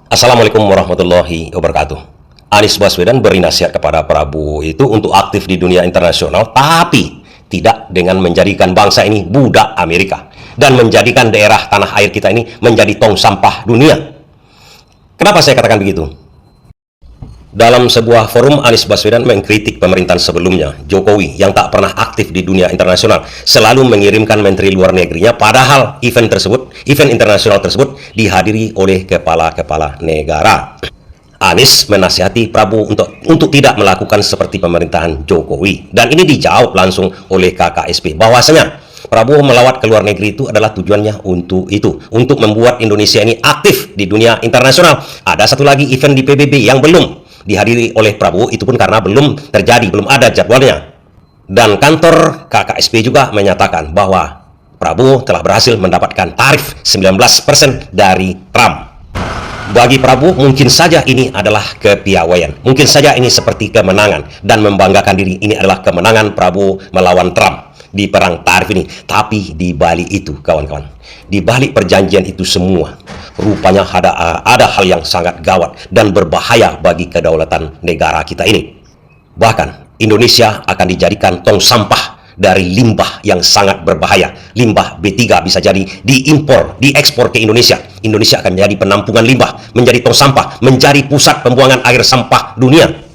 Assalamualaikum warahmatullahi wabarakatuh. Anies Baswedan beri nasihat kepada Prabowo itu untuk aktif di dunia internasional, tapi tidak dengan menjadikan bangsa ini budak Amerika dan menjadikan daerah tanah air kita ini menjadi tong sampah dunia. Kenapa saya katakan begitu? Dalam sebuah forum, Anies Baswedan mengkritik pemerintahan sebelumnya, Jokowi, yang tak pernah aktif di dunia internasional, selalu mengirimkan menteri luar negerinya, padahal event internasional tersebut dihadiri oleh kepala-kepala negara. Anies menasihati Prabowo untuk tidak melakukan seperti pemerintahan Jokowi. Dan ini dijawab langsung oleh KKSP, bahwasanya Prabowo melawat ke luar negeri itu adalah tujuannya untuk membuat Indonesia ini aktif di dunia internasional. Ada satu lagi event di PBB yang belum dihadiri oleh Prabowo, itu pun karena belum terjadi, belum ada jadwalnya. Dan kantor KKSP juga menyatakan bahwa Prabowo telah berhasil mendapatkan tarif 19% dari Trump. Bagi Prabowo mungkin saja ini adalah kepiawaian, mungkin saja ini seperti kemenangan dan membanggakan diri, ini adalah kemenangan Prabowo melawan Trump di perang tarif ini. Tapi di balik itu, kawan-kawan, di balik perjanjian itu semua, rupanya ada hal yang sangat gawat dan berbahaya bagi kedaulatan negara kita ini. Bahkan Indonesia akan dijadikan tong sampah dari limbah yang sangat berbahaya. Limbah B3 bisa jadi diekspor ke Indonesia. Indonesia akan menjadi penampungan limbah, menjadi tong sampah, menjadi pusat pembuangan air sampah dunia.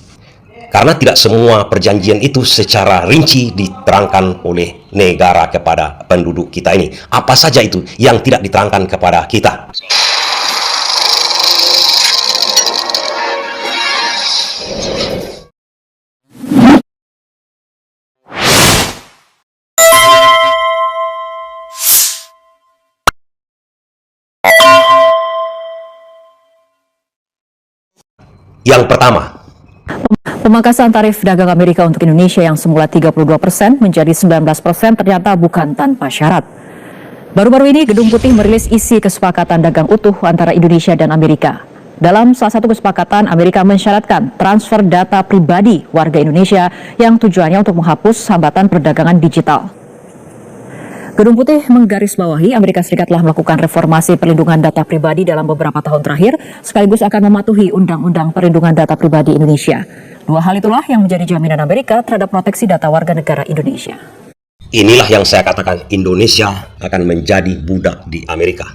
Karena tidak semua perjanjian itu secara rinci diterangkan oleh negara kepada penduduk kita ini. Apa saja itu yang tidak diterangkan kepada kita? Yang pertama, pemangkasan tarif dagang Amerika untuk Indonesia yang semula 32% menjadi 19% ternyata bukan tanpa syarat. Baru-baru ini Gedung Putih merilis isi kesepakatan dagang utuh antara Indonesia dan Amerika. Dalam salah satu kesepakatan, Amerika mensyaratkan transfer data pribadi warga Indonesia yang tujuannya untuk menghapus hambatan perdagangan digital. Gedung Putih menggarisbawahi Amerika Serikat telah melakukan reformasi perlindungan data pribadi dalam beberapa tahun terakhir, sekaligus akan mematuhi Undang-Undang Perlindungan Data Pribadi Indonesia. Dua hal itulah yang menjadi jaminan Amerika terhadap proteksi data warga negara Indonesia. Inilah yang saya katakan, Indonesia akan menjadi budak di Amerika.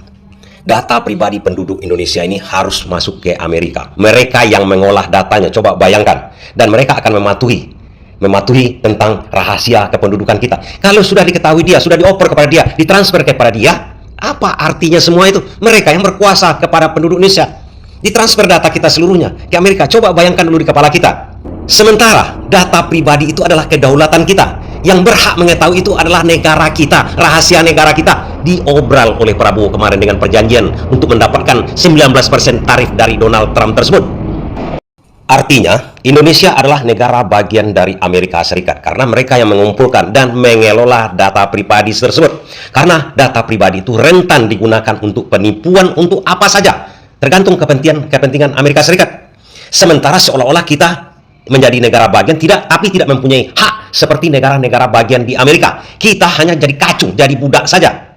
Data pribadi penduduk Indonesia ini harus masuk ke Amerika. Mereka yang mengolah datanya, coba bayangkan. Dan mereka akan mematuhi tentang rahasia kependudukan kita. Kalau sudah diketahui dia, sudah dioper kepada dia, ditransfer kepada dia, apa artinya semua itu? Mereka yang berkuasa kepada penduduk Indonesia. Ditransfer data kita seluruhnya ke Amerika. Coba bayangkan dulu di kepala kita. Sementara data pribadi itu adalah kedaulatan kita. Yang berhak mengetahui itu adalah negara kita, rahasia negara kita. Diobral oleh Prabowo kemarin dengan perjanjian untuk mendapatkan 19% tarif dari Donald Trump tersebut. Artinya, Indonesia adalah negara bagian dari Amerika Serikat karena mereka yang mengumpulkan dan mengelola data pribadi tersebut. Karena data pribadi itu rentan digunakan untuk penipuan, untuk apa saja, tergantung kepentingan Amerika Serikat. Sementara seolah-olah kita menjadi negara bagian, tapi tidak mempunyai hak seperti negara-negara bagian di Amerika. Kita hanya jadi kacung, jadi budak saja.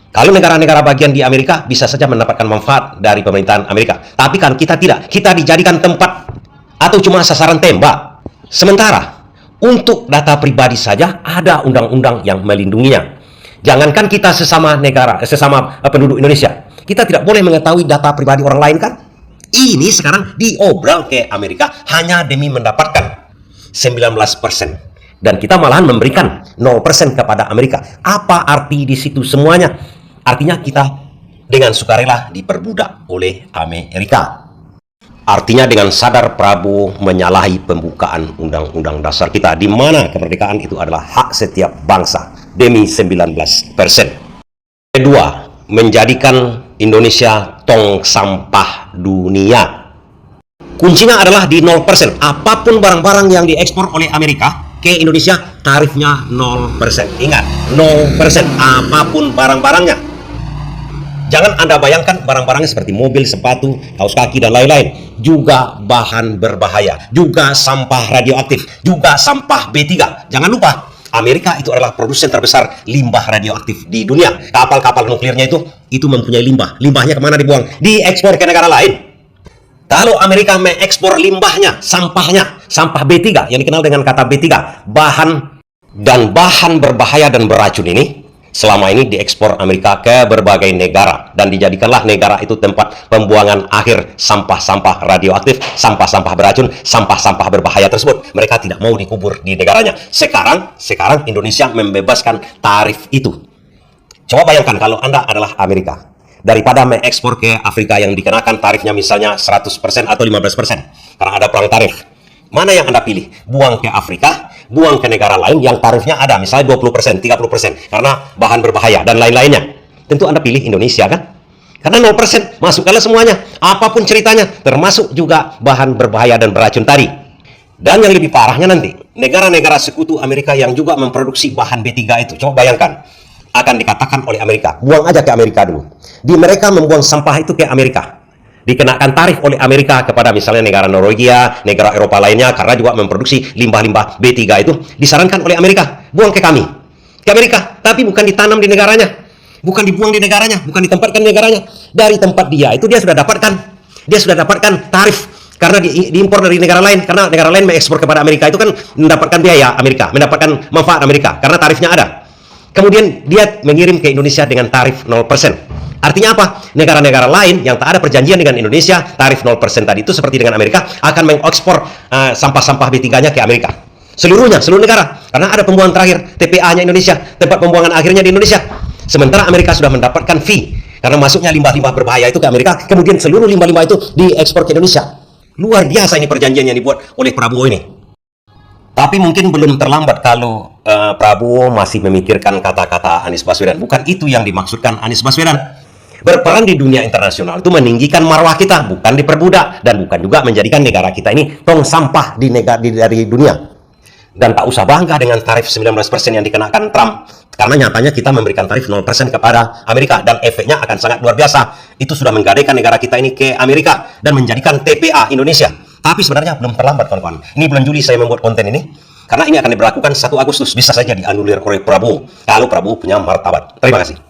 Kalau negara-negara bagian di Amerika bisa saja mendapatkan manfaat dari pemerintahan Amerika. Tapi kan kita tidak, kita dijadikan tempat atau cuma sasaran tembak. Sementara untuk data pribadi saja ada undang-undang yang melindunginya. Jangankan kita sesama penduduk Indonesia, kita tidak boleh mengetahui data pribadi orang lain kan? Ini sekarang diobral ke Amerika hanya demi mendapatkan 19%. Dan kita malahan memberikan 0% kepada Amerika. Apa arti di situ semuanya? Artinya kita dengan sukarela diperbudak oleh Amerika. Artinya dengan sadar Prabowo menyalahi pembukaan Undang-Undang Dasar kita, di mana kemerdekaan itu adalah hak setiap bangsa demi 19%. Kedua, menjadikan Indonesia tong sampah dunia. Kuncinya adalah di 0%. Apapun barang-barang yang diekspor oleh Amerika ke Indonesia, tarifnya 0%. Ingat, 0%. Apapun barang-barangnya. Jangan Anda bayangkan barang-barangnya seperti mobil, sepatu, kaos kaki, dan lain-lain. Juga bahan berbahaya. Juga sampah radioaktif. Juga sampah B3. Jangan lupa, Amerika itu adalah produsen terbesar limbah radioaktif di dunia. Kapal-kapal nuklirnya itu mempunyai limbah. Limbahnya kemana dibuang? Diekspor ke negara lain. Kalau Amerika mengekspor limbahnya, sampahnya, sampah B3 yang dikenal dengan kata B3, bahan berbahaya dan beracun ini selama ini diekspor Amerika ke berbagai negara dan dijadikanlah negara itu tempat pembuangan akhir sampah-sampah radioaktif, sampah-sampah beracun, sampah-sampah berbahaya tersebut. Mereka tidak mau dikubur di negaranya. Sekarang Indonesia membebaskan tarif itu. Coba bayangkan kalau Anda adalah Amerika. Daripada mengekspor ke Afrika yang dikenakan tarifnya misalnya 100% atau 15% karena ada perang tarif. Mana yang Anda pilih? Buang ke Afrika, buang ke negara lain yang tarifnya ada misalnya 20%, 30% karena bahan berbahaya dan lain-lainnya. Tentu Anda pilih Indonesia kan? Karena 0% masukkanlah semuanya, apapun ceritanya, termasuk juga bahan berbahaya dan beracun tadi. Dan yang lebih parahnya nanti, negara-negara sekutu Amerika yang juga memproduksi bahan B3 itu, coba bayangkan, akan dikatakan oleh Amerika, buang aja ke Amerika dulu. Di mereka membuang sampah itu ke Amerika. Dikenakan tarif oleh Amerika kepada misalnya negara Norwegia, negara Eropa lainnya, karena juga memproduksi limbah-limbah B3 itu, disarankan oleh Amerika, buang ke kami. Ke Amerika, tapi bukan ditanam di negaranya. Bukan dibuang di negaranya, bukan ditempatkan di negaranya. Dari tempat dia, itu dia sudah dapatkan tarif. Karena diimpor dari negara lain, karena negara lain mengekspor kepada Amerika itu kan mendapatkan biaya Amerika, mendapatkan manfaat Amerika, karena tarifnya ada. Kemudian dia mengirim ke Indonesia dengan tarif 0%. Artinya apa? Negara-negara lain yang tak ada perjanjian dengan Indonesia, tarif 0% tadi itu seperti dengan Amerika, akan mengekspor sampah-sampah B3-nya ke Amerika. Seluruh negara. Karena ada pembuangan terakhir, TPA-nya Indonesia, tempat pembuangan akhirnya di Indonesia. Sementara Amerika sudah mendapatkan fee, karena masuknya limbah-limbah berbahaya itu ke Amerika, kemudian seluruh limbah-limbah itu diekspor ke Indonesia. Luar biasa ini perjanjian yang dibuat oleh Prabowo ini. Tapi mungkin belum terlambat kalau Prabowo masih memikirkan kata-kata Anies Baswedan. Bukan itu yang dimaksudkan Anies Baswedan. Berperan di dunia internasional itu meninggikan marwah kita, bukan diperbudak, dan bukan juga menjadikan negara kita ini tong sampah dari dunia. Dan tak usah bangga dengan tarif 19% yang dikenakan Trump, karena nyatanya kita memberikan tarif 0% kepada Amerika, dan efeknya akan sangat luar biasa. Itu sudah menggadaikan negara kita ini ke Amerika, dan menjadikan TPA Indonesia. Tapi sebenarnya belum terlambat, kawan-kawan. Ini bulan Juli saya membuat konten ini, karena ini akan diberlakukan 1 Agustus. Bisa saja dianulir oleh Prabowo, kalau Prabowo punya martabat. Terima kasih.